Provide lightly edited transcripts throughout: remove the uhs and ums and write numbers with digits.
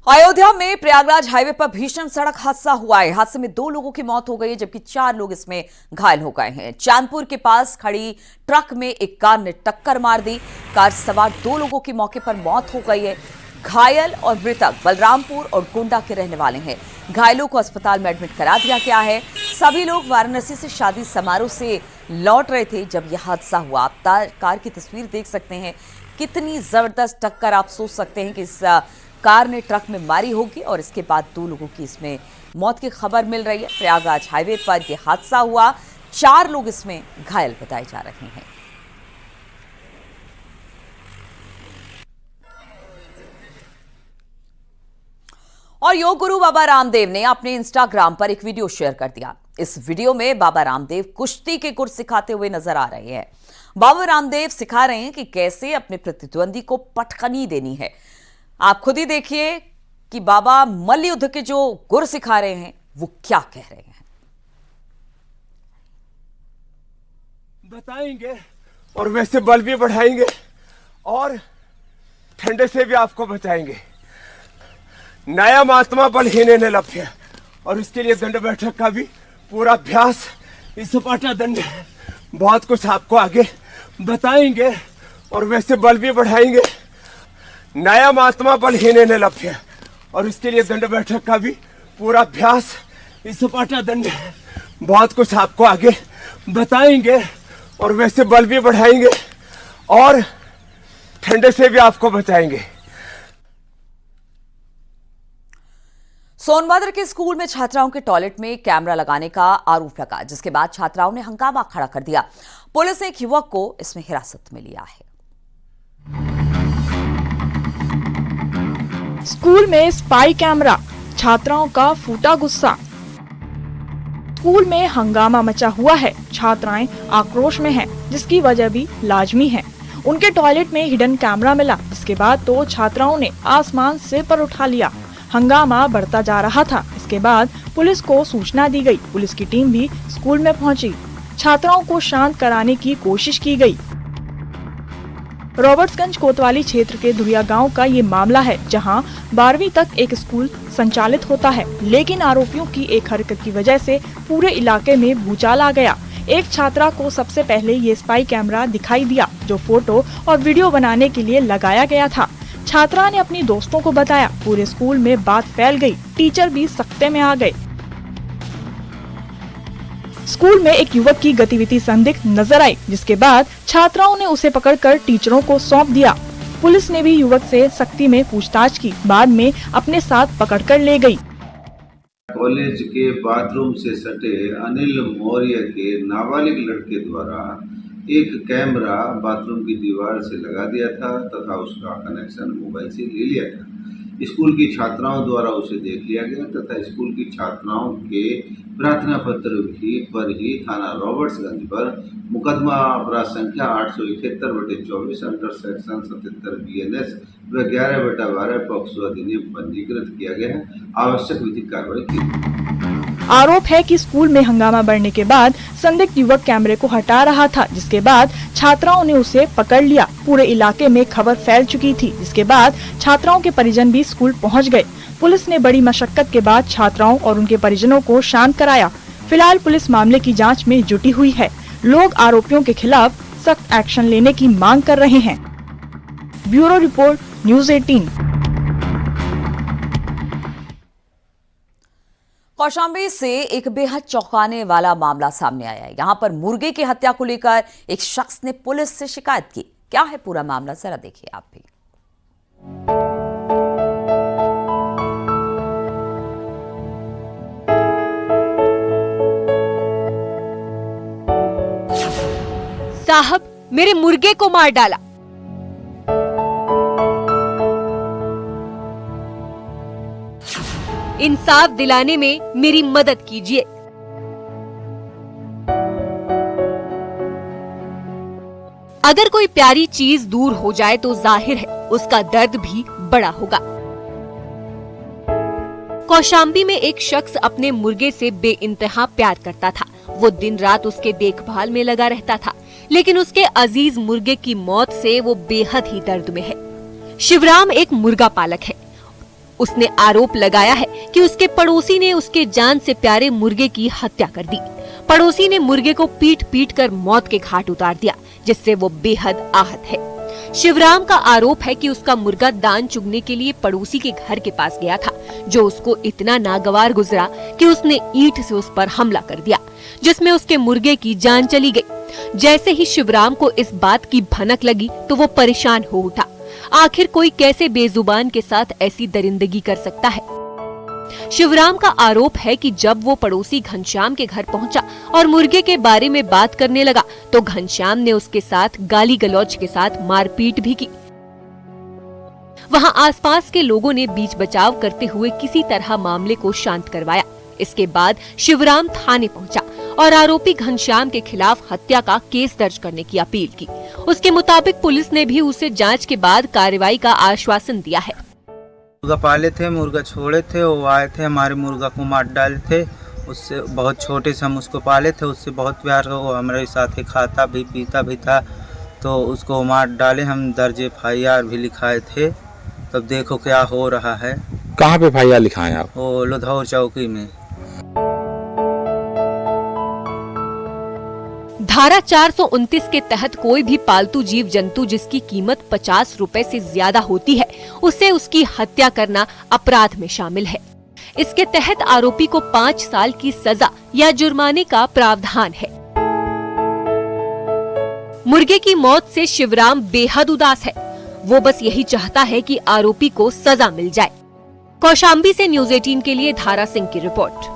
अयोध्या में प्रयागराज हाईवे पर भीषण सड़क हादसा हुआ है। हादसे में 2 लोगों की मौत हो गई है, जबकि 4 लोग इसमें घायल हो गए हैं। चांदपुर के पास खड़ी ट्रक में एक कार ने टक्कर मार दी। कार सवार 2 लोगों की मौके पर मौत हो गई है। घायल और मृतक बलरामपुर और गोंडा के रहने वाले हैं। घायलों को अस्पताल में एडमिट करा दिया गया है। सभी लोग वाराणसी से शादी समारोह से लौट रहे थे जब यह हादसा हुआ। आप कार की तस्वीर देख सकते हैं। कितनी जबरदस्त टक्कर, आप सोच सकते हैं कि इस कार ने ट्रक में मारी होगी और इसके बाद 2 लोगों की इसमें मौत की खबर मिल रही है। प्रयागराज हाईवे पर यह हादसा हुआ। 4 लोग इसमें घायल बताए जा रहे हैं। और योग गुरु बाबा रामदेव ने अपने इंस्टाग्राम पर एक वीडियो शेयर कर दिया। इस वीडियो में बाबा रामदेव कुश्ती के गुर सिखाते हुए नजर आ रहे हैं। बाबा रामदेव सिखा रहे हैं कि कैसे अपने प्रतिद्वंदी को पटखनी देनी है। आप खुद ही देखिए कि बाबा मल्ल युद्ध के जो गुर सिखा रहे हैं वो क्या कह रहे हैं। बताएंगे और वैसे बल भी बढ़ाएंगे और ठंडे से भी आपको बचाएंगे। नया महात्मा बलहीन ने लभ्य और इसके लिए दंड बैठक का भी पूरा अभ्यास, इस सपाटा दंड है। बहुत कुछ आपको आगे बताएंगे और वैसे बल भी बढ़ाएंगे। नया महात्मा बलहीन ने लभ्य और इसके लिए दंड बैठक का भी पूरा अभ्यास, इस सपाटा दंड है। बहुत कुछ आपको आगे बताएंगे और वैसे बल भी बढ़ाएंगे और ठंडे से भी आपको बचाएंगे। सोनभद्र के स्कूल में छात्राओं के टॉयलेट में कैमरा लगाने का आरोप लगा, जिसके बाद छात्राओं ने हंगामा खड़ा कर दिया। पुलिस ने एक युवक को इसमें हिरासत में लिया है। स्कूल में स्पाई कैमरा, छात्राओं का फूटा गुस्सा। स्कूल में हंगामा मचा हुआ है। छात्राएं आक्रोश में हैं, जिसकी वजह भी लाजमी है। उनके टॉयलेट में हिडन कैमरा मिला, जिसके बाद तो छात्राओं ने आसमान सिर पर उठा लिया। हंगामा बढ़ता जा रहा था। इसके बाद पुलिस को सूचना दी गई। पुलिस की टीम भी स्कूल में पहुंची। छात्राओं को शांत कराने की कोशिश की गई। रॉबर्ट्सगंज कोतवाली क्षेत्र के धुरिया गांव का ये मामला है, जहां 12वीं तक एक स्कूल संचालित होता है, लेकिन आरोपियों की एक हरकत की वजह से पूरे इलाके में भूचाल आ गया। एक छात्रा को सबसे पहले ये स्पाई कैमरा दिखाई दिया, जो फोटो और वीडियो बनाने के लिए लगाया गया था। छात्रा ने अपनी दोस्तों को बताया। पूरे स्कूल में बात फैल गई। टीचर भी सख्ते में आ गए। स्कूल में एक युवक की गतिविधि संदिग्ध नजर आई, जिसके बाद छात्राओं ने उसे पकड़कर टीचरों को सौंप दिया। पुलिस ने भी युवक से सख्ती में पूछताछ की, बाद में अपने साथ पकड़कर ले गई। कॉलेज के बाथरूम से सटे अनिल मौर्य के नाबालिग लड़के द्वारा एक कैमरा बाथरूम की दीवार से लगा दिया था तथा उसका कनेक्शन मोबाइल से ले लिया था। स्कूल की छात्राओं द्वारा उसे देख लिया गया तथा स्कूल की छात्राओं के प्रार्थना पत्र पर ही थाना रॉबर्ट्सगंज पर मुकदमा अपराध संख्या 871/24 अंडर सेक्शन 77 BNS व 11/12 पॉक्सो अधिनियम पंजीकृत किया गया है। आवश्यक विधिक कार्रवाई की। आरोप है कि स्कूल में हंगामा बढ़ने के बाद संदिग्ध युवक कैमरे को हटा रहा था, जिसके बाद छात्राओं ने उसे पकड़ लिया। पूरे इलाके में खबर फैल चुकी थी, जिसके बाद छात्राओं के परिजन भी स्कूल पहुंच गए। पुलिस ने बड़ी मशक्कत के बाद छात्राओं और उनके परिजनों को शांत कराया। फिलहाल पुलिस मामले की जांच में जुटी हुई है। लोग आरोपियों के खिलाफ सख्त एक्शन लेने की मांग कर रहे हैं। Bureau report, news 18। कौशाम्बी से एक बेहद चौंकाने वाला मामला सामने आया है। यहां पर मुर्गे की हत्या को लेकर एक शख्स ने पुलिस से शिकायत की। क्या है पूरा मामला, जरा देखिए आप भी। साहब, मेरे मुर्गे को मार डाला। इंसाफ दिलाने में मेरी मदद कीजिए। अगर कोई प्यारी चीज दूर हो जाए तो जाहिर है उसका दर्द भी बड़ा होगा। कौशाम्बी में एक शख्स अपने मुर्गे से बेइंतहा प्यार करता था। वो दिन रात उसके देखभाल में लगा रहता था, लेकिन उसके अजीज मुर्गे की मौत से वो बेहद ही दर्द में है। शिवराम एक मुर्गा पालक है। उसने आरोप लगाया है कि उसके पड़ोसी ने उसके जान से प्यारे मुर्गे की हत्या कर दी। पड़ोसी ने मुर्गे को पीट पीट कर मौत के घाट उतार दिया, जिससे वो बेहद आहत है। शिवराम का आरोप है कि उसका मुर्गा दान चुगने के लिए पड़ोसी के घर के पास गया था, जो उसको इतना नागवार गुजरा कि उसने ईंट से उस पर हमला कर दिया, जिसमें उसके मुर्गे की जान चली गई। जैसे ही शिवराम को इस बात की भनक लगी तो वो परेशान हो उठा। आखिर कोई कैसे बेजुबान के साथ ऐसी दरिंदगी कर सकता है। शिवराम का आरोप है कि जब वो पड़ोसी घनश्याम के घर पहुंचा और मुर्गे के बारे में बात करने लगा तो घनश्याम ने उसके साथ गाली गलौज के साथ मारपीट भी की। वहां आसपास के लोगों ने बीच बचाव करते हुए किसी तरह मामले को शांत करवाया। इसके बाद शिवराम थाने पहुंचा और आरोपी घनश्याम के खिलाफ हत्या का केस दर्ज करने की अपील की। उसके मुताबिक पुलिस ने भी उसे जांच के बाद कार्रवाई का आश्वासन दिया है। मुर्गा पाले थे, मुर्गा छोड़े थे, वो आए थे, हमारे मुर्गा को मार डाले थे। उससे बहुत छोटे से हम उसको पाले थे, उससे बहुत प्यार हो, वो हमारे साथ ही खाता भी पीता भी था, तो उसको मार डाले। हम दर्ज FIR भी लिखाए थे। तब देखो क्या हो रहा है। कहाँ पे FIR लिखाए आप? वो लुधौर चौकी में। धारा 429 के तहत कोई भी पालतू जीव जंतु जिसकी कीमत 50 रुपए से ज्यादा होती है, उसे उसकी हत्या करना अपराध में शामिल है। इसके तहत आरोपी को 5 साल की सजा या जुर्माने का प्रावधान है। मुर्गे की मौत से शिवराम बेहद उदास है। वो बस यही चाहता है कि आरोपी को सजा मिल जाए। कौशाम्बी से न्यूज़ 18 के लिए धारा सिंह की रिपोर्ट।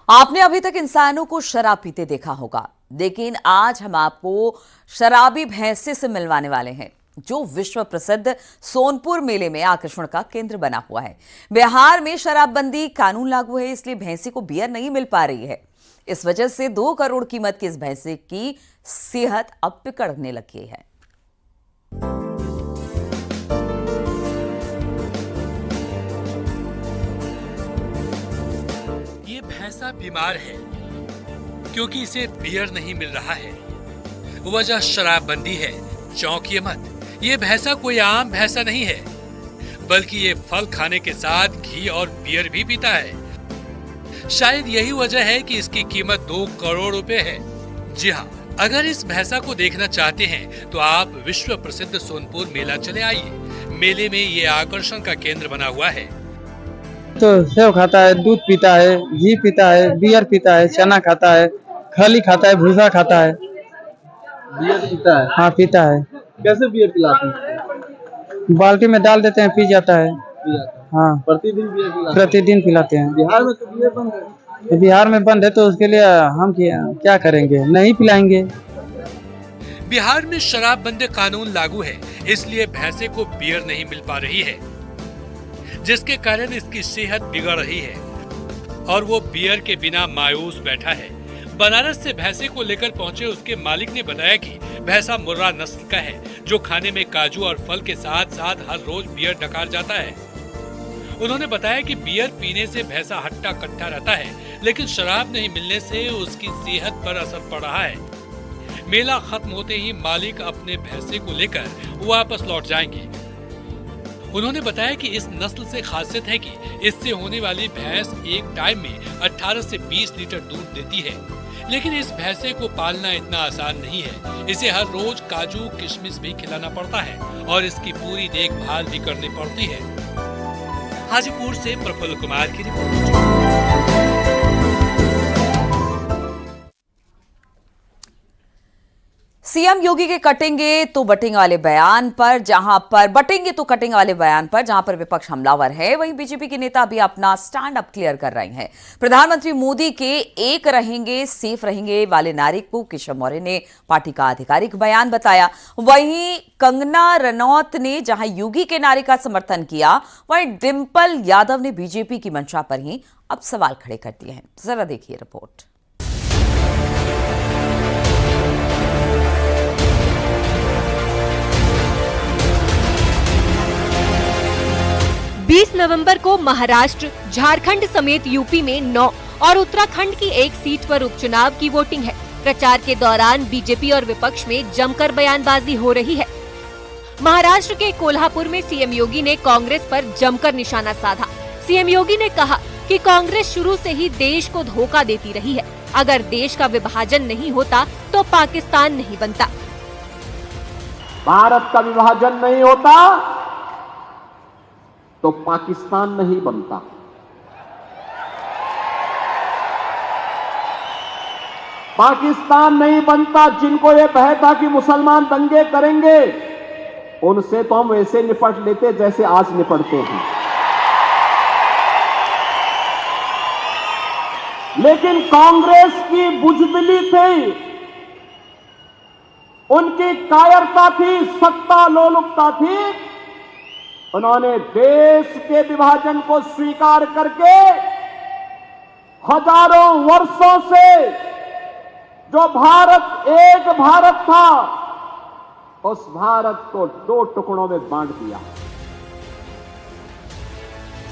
आपने अभी तक इंसानों को शराब पीते देखा होगा, लेकिन आज हम आपको शराबी भैंसे से मिलवाने वाले हैं, जो विश्व प्रसिद्ध सोनपुर मेले में आकर्षण का केंद्र बना हुआ है। बिहार में शराबबंदी कानून लागू है, इसलिए भैंसे को बियर नहीं मिल पा रही है। इस वजह से 2 करोड़ कीमत की इस भैंसे की सेहत अब बिगड़ने लगी है। भैंसा बीमार है क्योंकि इसे बियर नहीं मिल रहा है। वजह शराबबंदी है। चौंकिए मत, ये भैंसा कोई आम भैंसा नहीं है, बल्कि ये फल खाने के साथ घी और बियर भी पीता है। शायद यही वजह है कि इसकी कीमत 2 करोड़ रुपए है। जी हाँ, अगर इस भैंसा को देखना चाहते हैं तो आप विश्व प्रसिद्ध सोनपुर मेला चले आइए। मेले में ये आकर्षण का केंद्र बना हुआ है। तो सेव खाता है, दूध पीता है, घी पीता है, बियर पीता है, चना खाता है, खली खाता है, भूसा खाता है। बियर पीता है? हाँ पीता है। कैसे बियर पिलाते हैं? बाल्टी में डाल देते हैं, पी जाता है। हाँ प्रतिदिन बियर पिलाते हैं? प्रतिदिन पिलाते हैं। बिहार में तो बियर बंद है। बिहार में बंद है तो उसके लिए हम क्या करेंगे? नहीं पिलाएंगे। बिहार में शराबबंदी कानून लागू है, इसलिए भैंसे को बियर नहीं मिल पा रही है, जिसके कारण इसकी सेहत बिगड़ रही है और वो बियर के बिना मायूस बैठा है। बनारस से भैंसे को लेकर पहुंचे उसके मालिक ने बताया कि भैंसा मुर्रा नस्ल का है, जो खाने में काजू और फल के साथ साथ हर रोज बियर डकार जाता है। उन्होंने बताया कि बियर पीने से भैंसा हट्टा कट्टा रहता है, लेकिन शराब नहीं मिलने से उसकी सेहत पर असर पड़ रहा है। मेला खत्म होते ही मालिक अपने भैंसे को लेकर वापस लौट जाएंगे। उन्होंने बताया कि इस नस्ल से खासियत है कि इससे होने वाली भैंस एक टाइम में 18 से 20 लीटर दूध देती है, लेकिन इस भैंसे को पालना इतना आसान नहीं है। इसे हर रोज काजू किशमिश भी खिलाना पड़ता है और इसकी पूरी देखभाल भी करनी पड़ती है। हाजीपुर से प्रफुल्ल कुमार की रिपोर्ट। सीएम योगी के कटेंगे तो बटेंगे वाले बयान पर जहां पर विपक्ष हमलावर है, वहीं बीजेपी के नेता भी अपना स्टैंड अप क्लियर कर रहे हैं। प्रधानमंत्री मोदी के एक रहेंगे सेफ रहेंगे वाले नारे को केशव मौर्य ने पार्टी का आधिकारिक बयान बताया। वहीं कंगना रनौत ने जहां योगी के नारे का समर्थन किया, वहीं डिंपल यादव ने बीजेपी की मंशा पर ही अब सवाल खड़े कर दिए हैं। जरा देखिए रिपोर्ट। 20 नवंबर को महाराष्ट्र, झारखंड समेत यूपी में 9 और उत्तराखंड की 1 सीट पर उपचुनाव की वोटिंग है। प्रचार के दौरान बीजेपी और विपक्ष में जमकर बयानबाजी हो रही है। महाराष्ट्र के कोल्हापुर में सीएम योगी ने कांग्रेस पर जमकर निशाना साधा। सीएम योगी ने कहा कि कांग्रेस शुरू से ही देश को धोखा देती रही है। अगर देश का विभाजन नहीं होता तो पाकिस्तान नहीं बनता। भारत का विभाजन नहीं होता तो पाकिस्तान नहीं बनता। पाकिस्तान नहीं बनता। जिनको ये भय था कि मुसलमान दंगे करेंगे, उनसे तो हम वैसे निपट लेते जैसे आज निपटते हैं। लेकिन कांग्रेस की बुजदिली थी, उनकी कायरता थी, सत्ता लोलुपता थी। उन्होंने देश के विभाजन को स्वीकार करके हजारों वर्षों से जो भारत एक भारत था, उस भारत को 2 टुकड़ों में बांट दिया।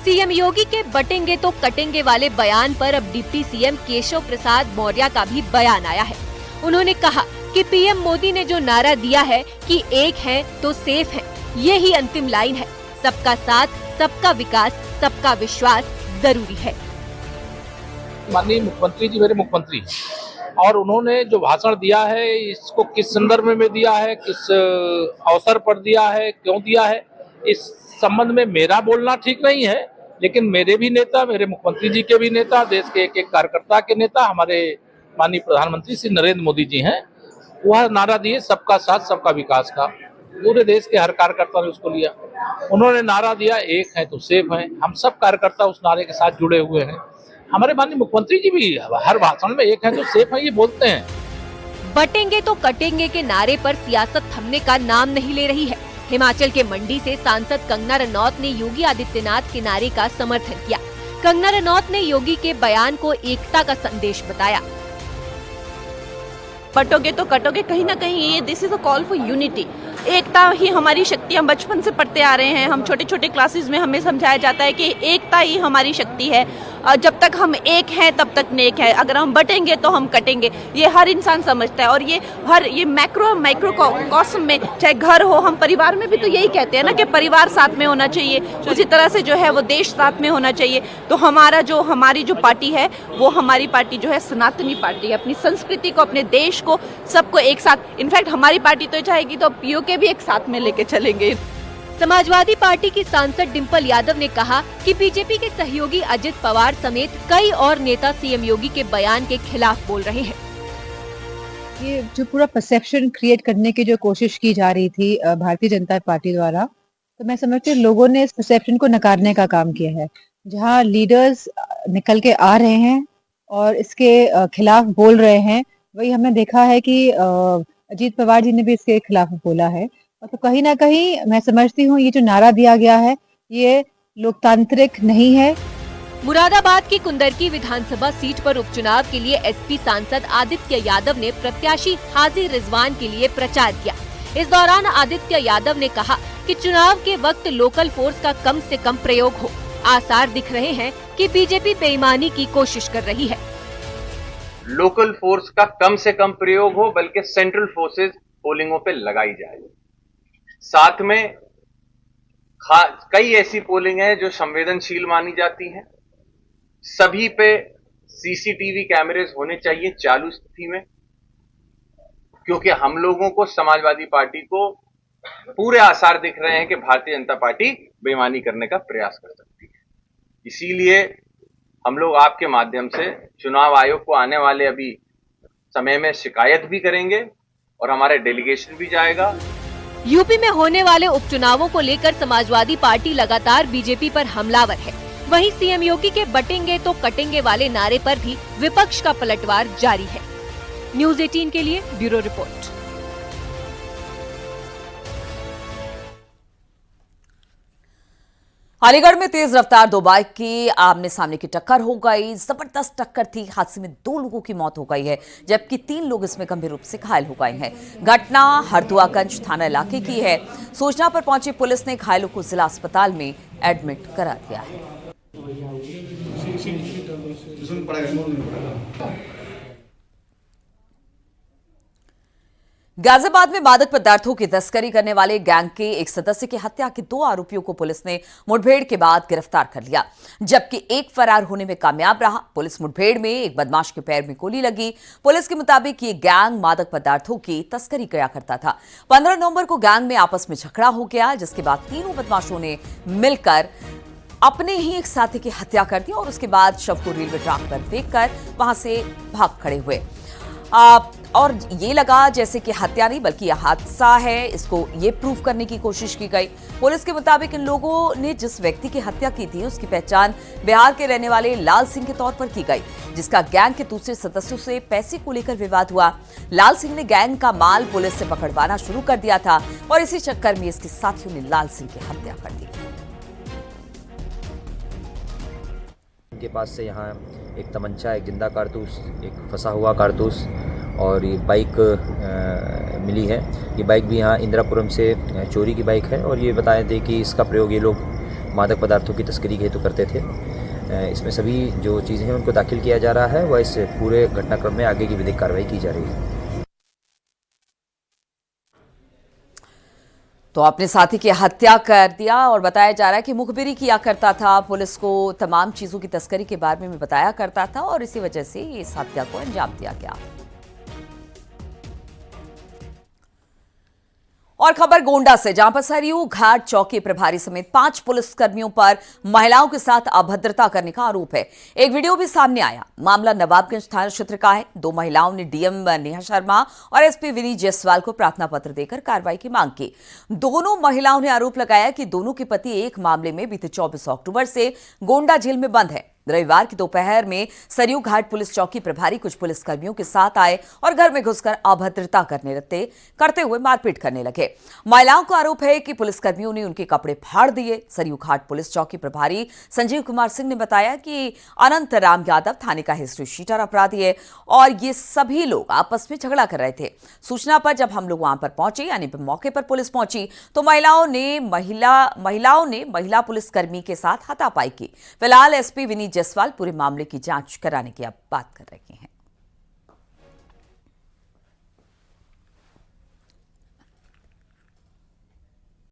सीएम योगी के बटेंगे तो कटेंगे वाले बयान पर अब डिप्टी सीएम केशव प्रसाद मौर्य का भी बयान आया है। उन्होंने कहा कि पीएम मोदी ने जो नारा दिया है कि एक है तो सेफ है, ये ही अंतिम लाइन है। सबका साथ, सबका विकास, सबका विश्वास जरूरी है। माननीय मुख्यमंत्री जी मेरे मुख्यमंत्री हैं और उन्होंने जो भाषण दिया है इसको किस संदर्भ में दिया है, किस अवसर पर दिया है, क्यों दिया है, इस संबंध में मेरा बोलना ठीक नहीं है। लेकिन मेरे भी नेता, मेरे मुख्यमंत्री जी के भी नेता, देश के एक एक कार्यकर्ता के नेता, हमारे माननीय प्रधानमंत्री श्री नरेंद्र मोदी जी हैं, वह नारा दिए सबका साथ सबका विकास का। पूरे देश के हर कार्यकर्ता ने उसको लिया। उन्होंने नारा दिया एक है तो सेफ है। हम सब कार्यकर्ता उस नारे के साथ जुड़े हुए हैं। हमारे माननीय मुख्यमंत्री जी भी हर भाषण में एक है तो सेफ है ये बोलते हैं। बटेंगे तो कटेंगे के नारे पर सियासत थमने का नाम नहीं ले रही है। हिमाचल के मंडी से सांसद कंगना रनौत ने योगी आदित्यनाथ के नारे का समर्थन किया। कंगना रनौत ने योगी के बयान को एकता का संदेश बताया। बटोगे तो कटोगे, कहीं ना कहीं ये this is a call for unity. एकता ही हमारी शक्ति। हम बचपन से पढ़ते आ रहे हैं, हम छोटे छोटे क्लासेस में हमें समझाया जाता है कि एकता ही हमारी शक्ति है। जब तक हम एक हैं तब तक नेक है। अगर हम बटेंगे तो हम कटेंगे, ये हर इंसान समझता है। और ये माइक्रो कॉस्म में, चाहे घर हो, हम परिवार में भी तो यही कहते हैं ना कि परिवार साथ में होना चाहिए। उसी तरह से जो है वो देश साथ में होना चाहिए। तो हमारी जो पार्टी है वो हमारी पार्टी जो है सनातनी पार्टी है। अपनी संस्कृति को, अपने देश को, सबको एक साथ, इनफैक्ट हमारी पार्टी तो चाहेगी तो पीओके भी एक साथ में लेके चलेंगे। समाजवादी पार्टी की सांसद डिंपल यादव ने कहा कि बीजेपी के सहयोगी अजित पवार समेत कई और नेता सीएम योगी के बयान के खिलाफ बोल रहे हैं। ये जो पूरा परसेप्शन क्रिएट करने की जो कोशिश की जा रही थी भारतीय जनता पार्टी द्वारा, तो मैं समझती हूँ लोगों ने इस परसेप्शन को नकारने का काम किया है। जहाँ लीडर्स निकल के आ रहे हैं और इसके खिलाफ बोल रहे हैं, वही हमने देखा है कि अजीत पवार जी ने भी इसके खिलाफ बोला है। तो कहीं ना कहीं मैं समझती हूँ ये जो नारा दिया गया है ये लोकतांत्रिक नहीं है। मुरादाबाद की कुंदरकी विधानसभा सीट पर उपचुनाव के लिए एसपी सांसद आदित्य यादव ने प्रत्याशी हाजी रिजवान के लिए प्रचार किया। इस दौरान आदित्य यादव ने कहा कि चुनाव के वक्त लोकल फोर्स का कम से कम प्रयोग हो। आसार दिख रहे हैं कि बीजेपी बेईमानी की कोशिश कर रही है। लोकल फोर्स का कम से कम प्रयोग हो, बल्कि सेंट्रल फोर्सेस पोलिंगों पे लगाई जाए। साथ में कई ऐसी पोलिंग है जो संवेदनशील मानी जाती हैं। सभी पे सीसीटीवी कैमरेज होने चाहिए चालू स्थिति में, क्योंकि हम लोगों को, समाजवादी पार्टी को पूरे आसार दिख रहे हैं कि भारतीय जनता पार्टी बेईमानी करने का प्रयास कर सकती है। इसीलिए हम लोग आपके माध्यम से चुनाव आयोग को आने वाले अभी समय में शिकायत भी करेंगे और हमारे डेलीगेशन भी जाएगा। यूपी में होने वाले उपचुनावों को लेकर समाजवादी पार्टी लगातार बीजेपी पर हमलावर है। वहीं सीएम योगी के बटेंगे तो कटेंगे वाले नारे पर भी विपक्ष का पलटवार जारी है। न्यूज़ 18 के लिए ब्यूरो रिपोर्ट। अलीगढ़ में तेज रफ्तार 2 बाइक की आमने सामने की टक्कर हो गई। जबरदस्त टक्कर थी। हादसे में 2 लोगों की मौत हो गई है, जबकि 3 लोग इसमें गंभीर रूप से घायल हो गए हैं। घटना हरदुआगंज थाना इलाके की है। सूचना पर पहुंची पुलिस ने घायलों को जिला अस्पताल में एडमिट करा दिया है। गाजियाबाद में मादक पदार्थों की तस्करी करने वाले गैंग के एक सदस्य की हत्या के 2 आरोपियों को पुलिस ने मुठभेड़ के बाद गिरफ्तार कर लिया, जबकि एक फरार होने में कामयाब रहा। पुलिस मुठभेड़ में एक बदमाश के पैर में गोली लगी। पुलिस के मुताबिक ये गैंग मादक पदार्थों की तस्करी किया करता था। 15 नवंबर को गैंग में आपस में झगड़ा हो गया, जिसके बाद तीनों बदमाशों ने मिलकर अपने ही एक साथी की हत्या कर दी और उसके बाद शव को रेलवे ट्रैक पर फेंककर वहां से भाग खड़े हुए। और ये लगा जैसे कि हत्या नहीं बल्कि यह हादसा है। इसको ये प्रूव करने की कोशिश की गई। पुलिस के मुताबिक इन लोगों ने जिस व्यक्ति की हत्या की थी उसकी पहचान बिहार के रहने वाले लाल सिंह के तौर पर की गई, जिसका गैंग के दूसरे सदस्यों से पैसे को लेकर विवाद हुआ। लाल सिंह ने गैंग का माल पुलिस से पकड़वाना शुरू कर दिया था और इसी चक्कर में इसके साथियों ने लाल सिंह की हत्या कर दी। के पास से यहाँ एक तमंचा, एक जिंदा कारतूस, एक फंसा हुआ कारतूस और ये बाइक मिली है। ये बाइक भी यहाँ इंदिरापुरम से चोरी की बाइक है और ये बताए थे कि इसका प्रयोग ये लोग मादक पदार्थों की तस्करी के हेतु करते थे। इसमें सभी जो चीज़ें हैं उनको दाखिल किया जा रहा है वह इस पूरे घटनाक्रम में आगे की विधिक कार्रवाई की जा रही है। तो अपने साथी की हत्या कर दिया और बताया जा रहा है कि मुखबिरी किया करता था, पुलिस को तमाम चीजों की तस्करी के बारे में बताया करता था और इसी वजह से इस हत्या को अंजाम दिया गया। और खबर गोंडा से, जहां पर सरयू घाट चौकी प्रभारी समेत 5 पुलिसकर्मियों पर महिलाओं के साथ अभद्रता करने का आरोप है। एक वीडियो भी सामने आया। मामला नवाबगंज थाना क्षेत्र का है। 2 महिलाओं ने डीएम नेहा शर्मा और एसपी विनीत जायसवाल को प्रार्थना पत्र देकर कार्रवाई की मांग की। दोनों महिलाओं ने आरोप लगाया कि दोनों के पति एक मामले में बीते 24 अक्टूबर से गोंडा जेल में बंद है। रविवार की दोपहर में सरयू घाट पुलिस चौकी प्रभारी कुछ पुलिसकर्मियों के साथ आए और घर में घुसकर अभद्रता करते हुए मारपीट करने लगे। महिलाओं का आरोप है कि पुलिसकर्मियों ने उनके कपड़े फाड़ दिए। सरयू घाट पुलिस चौकी प्रभारी संजीव कुमार सिंह ने बताया कि अनंत राम यादव थाने का हिस्ट्री शीटर अपराधी है और ये सभी लोग आपस में झगड़ा कर रहे थे। सूचना पर जब हम लोग वहां पर पहुंचे, यानी मौके पर पुलिस पहुंची, तो महिलाओं ने महिला पुलिसकर्मी के साथ हाथापाई की। फिलहाल एसपी विनीत जायसवाल पूरे मामले की जांच कराने की अब बात कर रहे हैं।